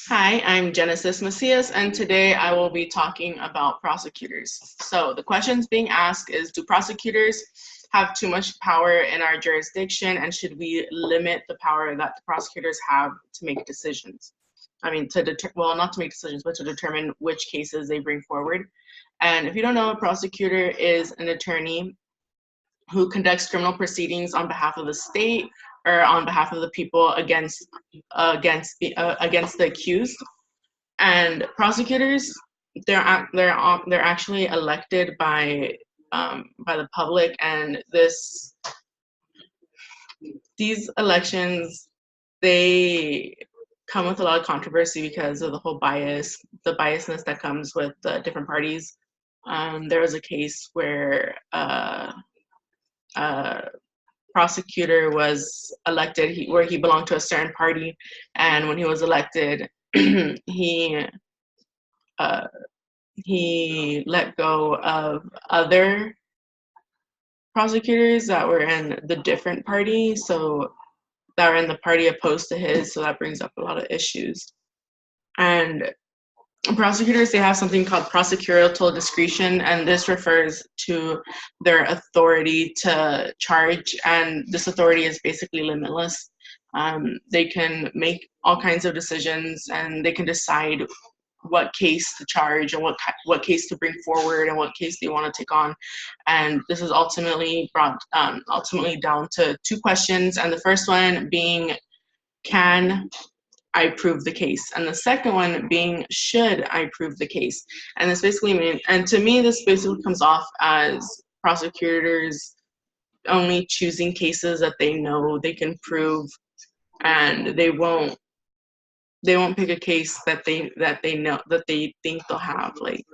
Hi, I'm Genesis Macias, and today I will be talking about prosecutors. So the questions being asked is, do prosecutors have too much power in our jurisdiction, and should we limit the power that the prosecutors have to make decisions? I mean, not to make decisions, but to determine which cases they bring forward. And if you don't know, a prosecutor is an attorney who conducts criminal proceedings on behalf of the state or on behalf of the people against the accused. And prosecutors, they're actually elected by the public, and these elections, they come with a lot of controversy because of the whole the biasness that comes with the different parties. There was a case where a prosecutor was elected where he belonged to a certain party, and when he was elected, he uh, he let go of other prosecutors that were in the different party, so that were in the party opposed to his. So that brings up a lot of issues. And prosecutors, they have something called prosecutorial discretion, and this refers to their authority to charge, and this authority is basically limitless. They can make all kinds of decisions, and they can decide what case to charge and what case to bring forward and what case they want to take on. And this is ultimately brought ultimately down to two questions, and the first one being, can I prove the case? And the second one being, should I prove the case? And this basically means, and to me, this basically comes off as prosecutors only choosing cases that they know they can prove, and they won't pick a case that they think they'll have like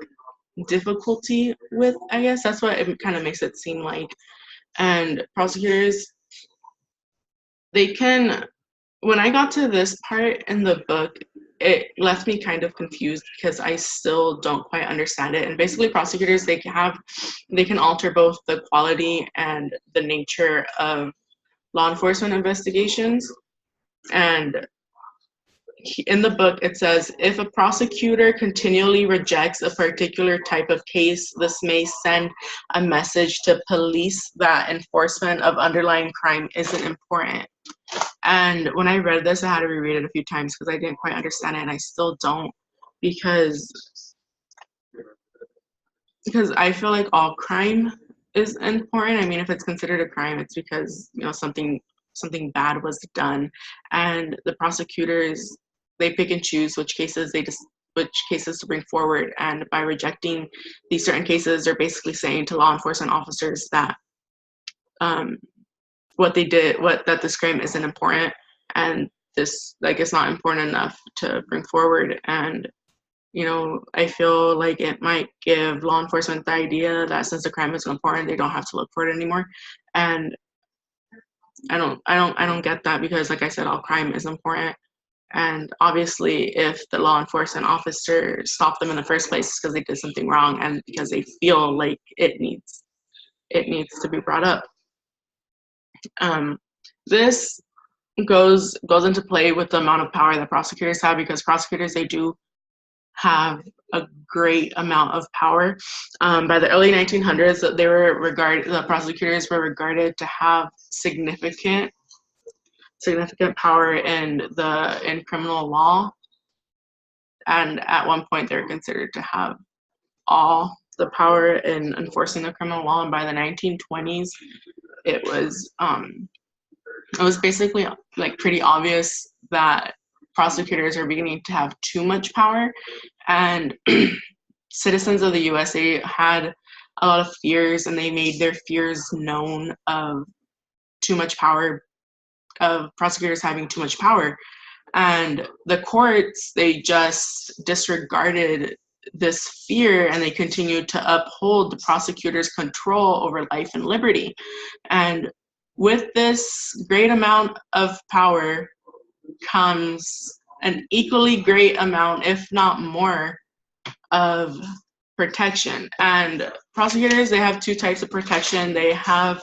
difficulty with. I guess that's what it kind of makes it seem like. And prosecutors, they can, when I got to this part in the book, it left me kind of confused because I still don't quite understand it. And basically, prosecutors, they can alter both the quality and the nature of law enforcement investigations. And in the book, it says, if a prosecutor continually rejects a particular type of case, this may send a message to police that enforcement of underlying crime isn't important. And when I read this, I had to reread it a few times because I didn't quite understand it, and I still don't, because I feel like all crime is important. I mean, if it's considered a crime, it's because something bad was done, and the prosecutors, they pick and choose which cases to bring forward. And by rejecting these certain cases, they're basically saying to law enforcement officers that that this crime isn't important, and this, like, it's not important enough to bring forward. And I feel like it might give law enforcement the idea that since the crime is important, they don't have to look for it anymore. And I don't get that, because like I said, all crime is important. And obviously, if the law enforcement officer stopped them in the first place, it's because they did something wrong and because they feel like it needs to be brought up. This goes into play with the amount of power that prosecutors have, because prosecutors, they do have a great amount of power. By the early 1900s, the prosecutors were regarded to have significant power in criminal law, and at one point they were considered to have all the power in enforcing the criminal law. And by the 1920s, it was basically like pretty obvious that prosecutors are beginning to have too much power, and citizens of the USA had a lot of fears, and they made their fears known of too much power, of prosecutors having too much power. And the courts, they just disregarded this fear, and they continued to uphold the prosecutor's control over life and liberty. And with this great amount of power comes an equally great amount, if not more, of protection. And prosecutors, they have two types of protection. They have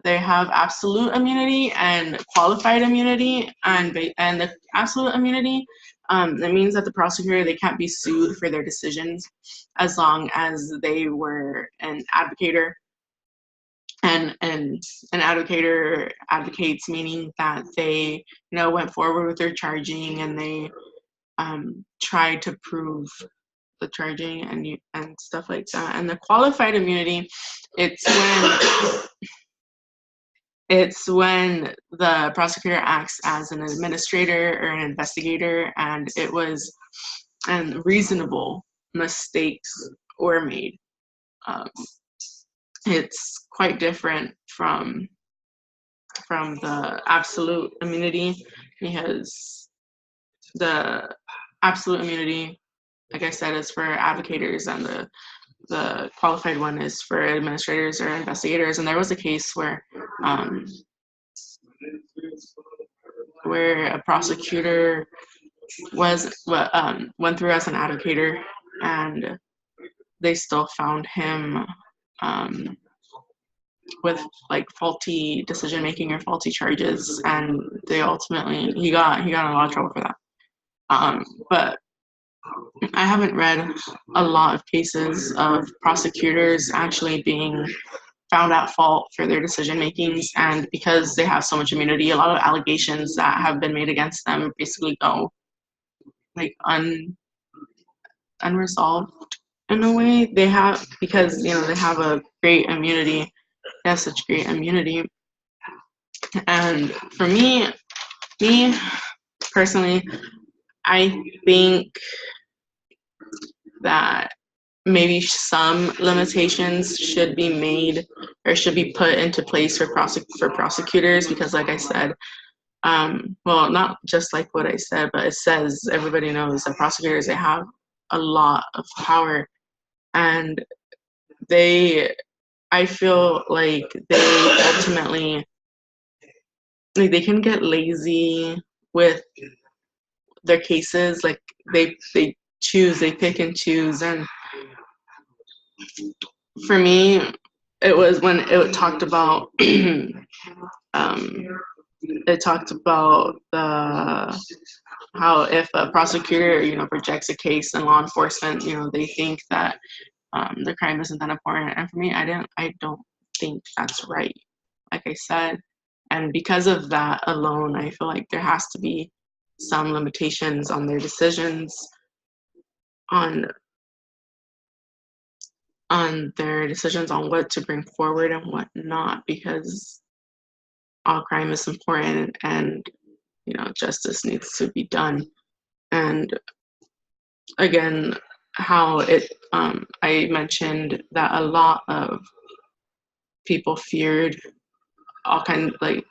absolute immunity and qualified immunity. And the absolute immunity, That means that the prosecutor, they can't be sued for their decisions as long as they were an advocator. And an advocator advocates, meaning that they, went forward with their charging, and they tried to prove the charging and stuff like that. And the qualified immunity, it's when the prosecutor acts as an administrator or an investigator, and reasonable mistakes were made. It's quite different from the absolute immunity, because the absolute immunity, like I said, is for advocators, and the qualified one is for administrators or investigators. And there was a case where a prosecutor went through as an advocator, and they still found him with like faulty decision making or faulty charges, and they ultimately he got in a lot of trouble for that. But I haven't read a lot of cases of prosecutors actually being found at fault for their decision makings, and because they have so much immunity, a lot of allegations that have been made against them basically go like unresolved in a way. They have, because they have a great immunity. They have such great immunity. And for me personally, I think that maybe some limitations should be made or should be put into place for prosecutors, because like I said, well, not just like what I said, but it says, everybody knows that prosecutors, they have a lot of power, and I feel like they ultimately, like, they can get lazy with their cases. Like they pick and choose. And for me, it was when it talked about how if a prosecutor rejects a case in law enforcement, they think that the crime isn't that important. And for me, I don't think that's right, like I said. And because of that alone, I feel like there has to be some limitations on their decisions, on their decisions on what to bring forward and what not, because all crime is important, and justice needs to be done. And again, how I mentioned that a lot of people feared all kind, like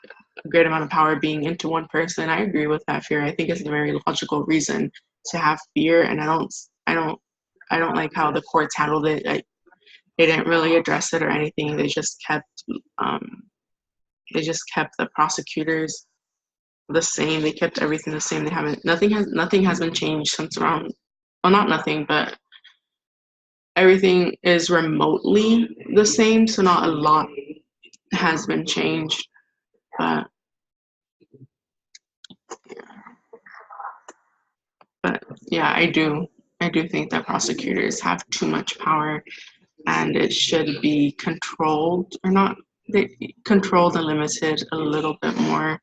a great amount of power being into one person. I agree with that fear. I think it's a very logical reason to have fear, and I don't like how the courts handled it. They didn't really address it or anything. They just kept the prosecutors the same. They kept everything the same. Nothing has been changed since around, well, not nothing, but everything is remotely the same, so not a lot has been changed. But yeah, I do think that prosecutors have too much power, and it should be controlled, or not controlled and limited a little bit more.